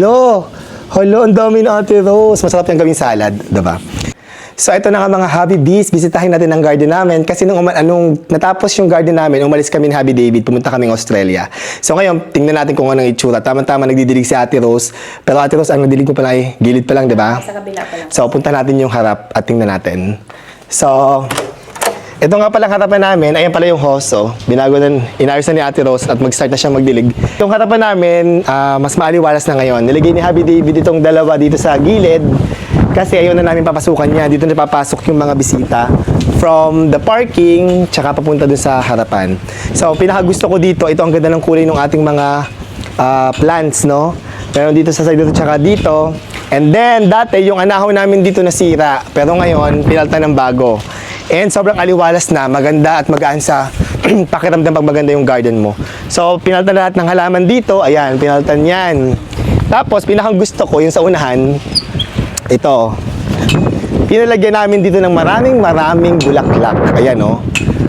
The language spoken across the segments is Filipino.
Hello, ang dami na Ate Rose. Masarap yung gawing salad, diba? So, ito na nga mga Hobby Bees. Bisitahin natin ang garden namin. Kasi nung natapos yung garden namin, umalis kami ni Hobby David, pumunta kaming Australia. So, ngayon, tingnan natin kung anong itsura. Tama-tama, nagdidilig si Ate Rose. Pero Ate Rose, ang nadilig ko pala ay gilid pa lang, diba? Sa kabila pa lang. So, punta natin yung harap at tingnan natin. So, ito nga palang harapan namin, ayan pala yung hose, oh. Inayos na ni Ate Rose at mag-start na siya magdilig. Yung harapan namin, mas maaliwalas na ngayon. Niligay ni Hobby David itong dalawa dito sa gilid kasi ayaw na namin papasukan niya. Dito na papasok yung mga bisita from the parking tsaka papunta dun sa harapan. So, pinakagusto ko dito, ito ang ganda ng kulay ng ating mga plants, no? Meron dito sa side dito tsaka dito. And then, dati yung anahon namin dito nasira, pero ngayon, pinalta ng bago. And sobrang aliwalas na, maganda at magaan sa pakiramdam pag maganda yung garden mo. So, pinaltan na lahat ng halaman dito. Ayan, pinaltan yan. Tapos, pinakang gusto ko, yung sa unahan, ito. Pinalagyan namin dito ng maraming bulaklak. Ayan, oh.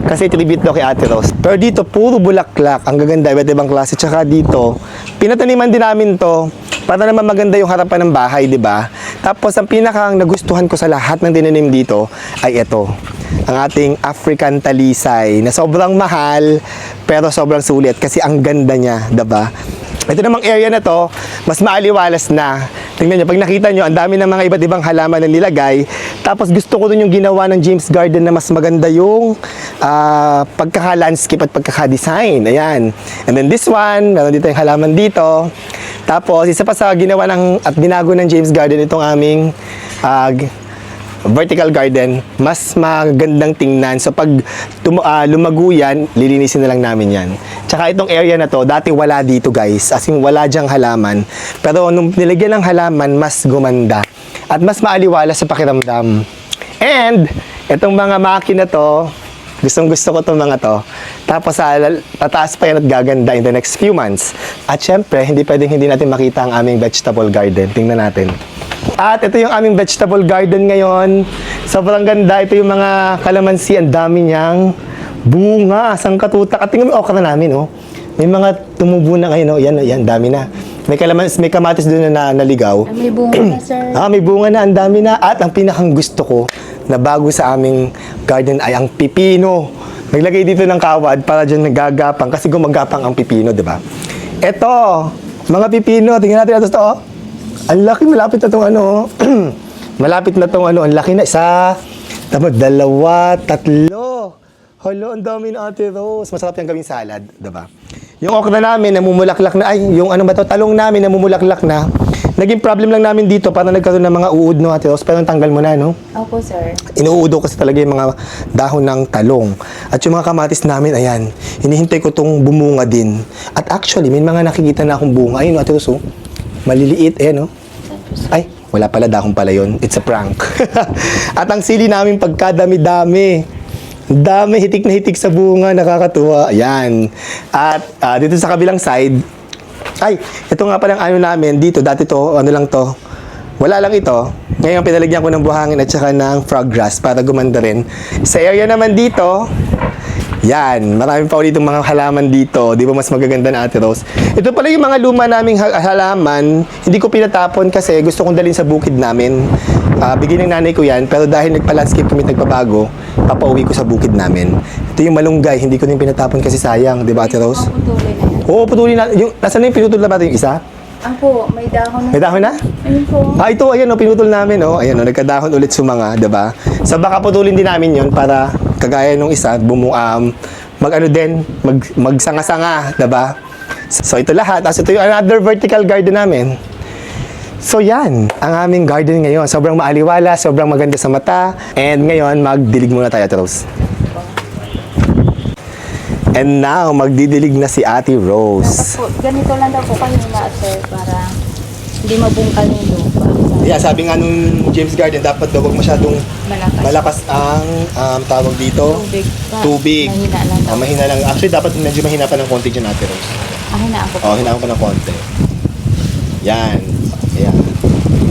Kasi tribute daw kay Ate Rose. Pero dito, puro bulaklak. Ang gaganda, iba't ibang klase. Tsaka dito, pinataniman din namin to para naman maganda yung harapan ng bahay, di ba? Tapos, ang pinakang nagustuhan ko sa lahat ng tinanim dito ay ito. Ang ating African talisay na sobrang mahal pero sobrang sulit kasi ang ganda niya, diba? Ito namang area na to, mas maaliwalas na. Tingnan nyo, pag nakita nyo, ang dami ng mga iba't ibang halaman na nilagay. Tapos gusto ko dun yung ginawa ng James Garden na mas maganda yung pagkaka-landscape at pagkaka-design. Ayan. And then this one, meron dito yung halaman dito. Tapos, isa pa sa ginawa at binago ng James Garden itong aming vertical garden, mas magandang tingnan. So pag lumago yan, lilinisin na lang namin yan. Tsaka itong area na to, dati wala dito guys. As in wala dyang halaman. Pero nung nilagyan ng halaman, mas gumanda. At mas maaliwala sa pakiramdam. And, itong mga makina to, gustong gusto ko itong mga to. Tapos tataas pa yan at gaganda in the next few months. At syempre, hindi pwedeng hindi natin makita ang aming vegetable garden. Tingnan natin. At ito yung aming vegetable garden ngayon. Sobrang ganda. Ito yung mga kalamansi. Ang dami niyang bunga. Sangkatutak. At tingnan mo yung okra namin, oh. May mga tumubo na ngayon, oh. Yan, dami na. May kamatis doon na naligaw. May bunga na, sir. May bunga na. Ang dami na. At ang pinakang gusto ko na bago sa aming garden ay ang pipino. Naglagay dito ng kawad para dyan nagagapang. Kasi gumagapang ang pipino, di ba? Ito, mga pipino. Tingnan natin ito, oh. Ang laki, malapit na itong ano. Malapit na itong ano. Ang laki na. Isa, dalawa, tatlo. Hello, ang dami na Ate Rose. Masarap yung gawing salad, diba? Yung okra namin, namumulaklak na. Yung ano ba ito? Talong namin, namumulaklak na. Naging problem lang namin dito para nagkaroon ng mga uod, no, Ate Rose? Pero tanggal mo na, no? Opo, sir. Inuudo kasi talaga yung mga dahon ng talong. At yung mga kamatis namin, ayan, hinihintay ko itong bumunga din. At actually, may mga nakikita na akong bunga. Ayun, Ate Rose, oh. Maliliit, no? Ay, wala pala, dahon pala yun. It's a prank. At ang sili namin pagkadami-dami. Dami, hitik na hitik sa bunga, nakakatuwa. Ayan. At dito sa kabilang side, ito nga palang ano namin, dito, dati to, ano lang to, wala lang ito. Ngayon, pinalagyan ko ng buhangin at saka ng frog grass para gumanda rin. Sa area naman dito, yan, marami pa ulit mga halaman dito. Di ba mas magaganda na Ate Rose? Ito pala yung mga luma naming halaman. Hindi ko pinatapon kasi gusto kong dalhin sa bukid namin. Bigyan ng nanay ko yan. Pero dahil nagpa-landscape kami nagpabago, papauwi ko sa bukid namin. Ito yung malunggay. Hindi ko din pinatapon kasi sayang. Di ba Ate Rose? Putulin na yan. Oo, putulin na. Nasaan na yung pinutol na ba ito yung isa? Po, may dahon na. May dahon na? Ayun po. Ito, ayan, pinutol namin, ayan, nagkadahon ulit sumanga, diba? So, baka putulin din namin yon para kagaya nung isa, magsanga-sanga, diba? So, ito lahat. Tapos, ito yung another vertical garden namin. So, yan, ang aming garden ngayon. Sobrang maaliwala, sobrang maganda sa mata. And ngayon, magdilig muna tayo, Ate Rose. And now, magdidilig na si Ate Rose. Po, ganito lang daw po kayo na, sir, para hindi mabungkal yung lupa. Yeah, sabi nga nung James Garden, dapat daw huwag masyadong malakas ang tawag dito. Tubig. Mahina lang daw. Mahina lang. Actually, dapat medyo mahina pa ng konti dyan, Ate Rose. Hinaan ko po. Hinaan ko pa ng konti. Yan. Ayan.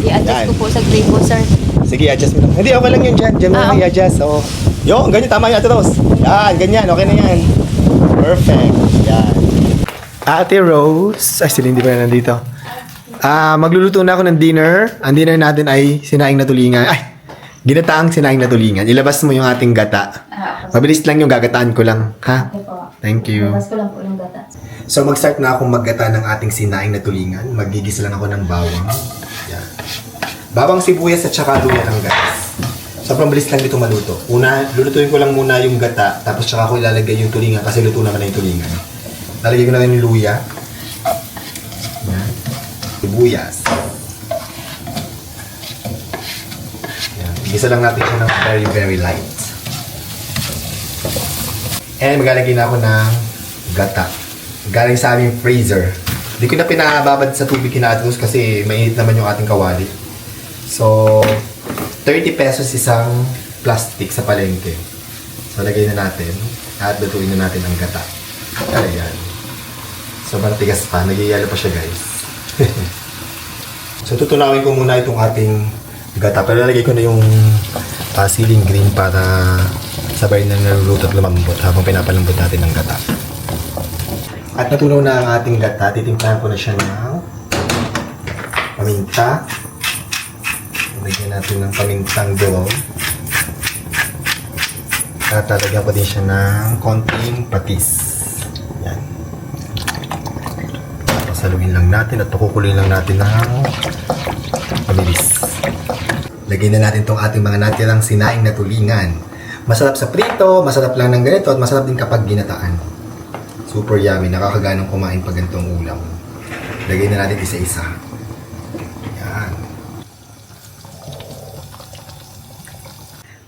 I-adjust ko po sa gripo, sir. Sige, adjust mo lang. Hindi, okay lang yun dyan. Diyan mo lang i-adjust. Yo, ganyan. Tama yun, Ate Rose. Yan, ganyan. Okay na yan. Perfect. Yan. Ate Rose. Ay, sila hindi pa na nandito. Magluluto na ako ng dinner. Ang dinner natin ay sinaing na tulingan. Ay, ginataang sinaing na tulingan. Ilabas mo yung ating gata. Mabilis lang yung gagataan ko lang. Ha? Okay po. Thank you. Labas ko lang po yung gata. So mag-start na akong maggata ng ating sinaing na tulingan. Magigisa lang ako ng bawang. Yan. Bawang, sibuyas at saka luya lang guys. Sobrang bilis lang dito maluto. Una, lulutuin ko lang muna yung gata, tapos saka ko ilalagay yung tulingan kasi luto naman na yung tulingan. Lalagay ko na rin yung luya. Yan. Sibuyas. Yan. Igisa lang natin siya ng very, very light. And maglalagay na ako ng gata. Galing sa aming freezer. Hindi ko na pinababad sa tubig kinatos kasi mainit naman yung ating kawali. So, 30 pesos isang plastic sa palengke. So, lagay na natin at lutuin na natin ang gata. Ayan. Sobrang tigas pa. Nagyayalo pa siya, guys. So, tutunawin ko muna itong ating gata. Pero lalagay ko na yung siling green para sabay na naluluto at lumambot habang pinapalambot natin ang gata. At natunaw na ang ating gata. Titimplahan ko na siya ng paminta. Lagyan natin ng pamintang durog. At lalagyan ko din siya ng konting patis. Yan. Tapos haluin lang natin at pakukuloyin lang natin ng mabilis. Lagyan na natin itong ating mga natirang sinaing na tulingan. Masarap sa prito, masarap lang ng ganito, at masarap din kapag ginataan. Super yummy, nakakaganong kumain pag ganitong ulam. Lagyan na natin isa-isa. Yan.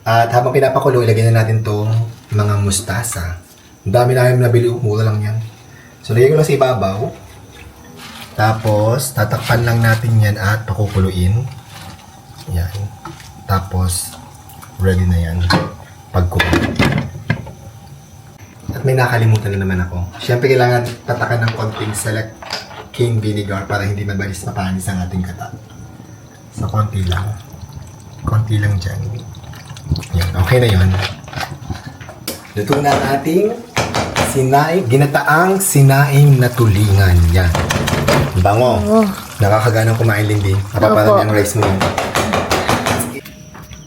At habang pinapakulo, ilagay na natin itong mga mustasa. Ang dami namin nabili, mura lang yan. So, lagay ko lang sa ibabaw. Tapos, tatakpan lang natin yan at pakukuluin. Yan. Tapos, ready na yan. Pagkukulo. At may nakalimutan na naman ako. Siyempre, kailangan tatakan ng konting select cane vinegar para hindi mabalis mapanis ang ating gata. So, konti lang. Konti lang dyan. Yan, okay na yun. Luto na ang ating ginataang sinaing na tulingan. Yan. Bango. Nakakaganang kumain, Lindy. Napaparami ang rice mo yun.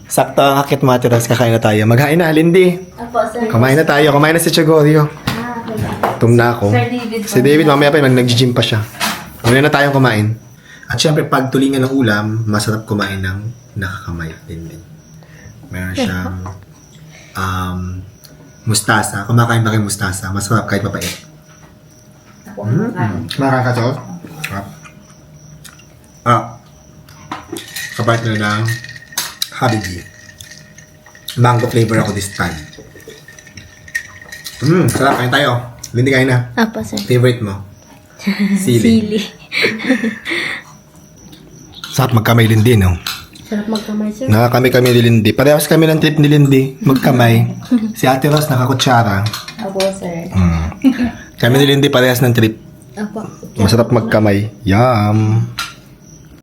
Sakto ang akit matiras, kakain na tayo. Maghain na, Lindy. Apo, sir. Kumain na tayo. Kumain na si Chagorio. Okay. Tumna ako. Sir David. Si David, mamaya pa yun, nag-gym pa siya. Muna na tayong kumain. At syempre, pag tulingan ng ulam, masarap kumain ng nakakamay din din. Meron siyang mustasa. Kumakain ba kayo mustasa? Masarap kahit mapait. Ako, kumakain. Makakato? Kapalit na ng Habibi. Mango flavor ako this time. Sarap. Kain tayo. Hindi kain na. Apo, sir. Favorite mo? Sili. Sili. Sarap magkamay Lindy, no? Sarap magkamay, sir. Nakakamay kami ni Lindy. Parehas kami ng trip ni Lindy. Magkamay. Si Ate Ros nakakutsara. Apo, sir. Kami ni Lindy parehas ng trip. Apo. Masarap magkamay. Yum!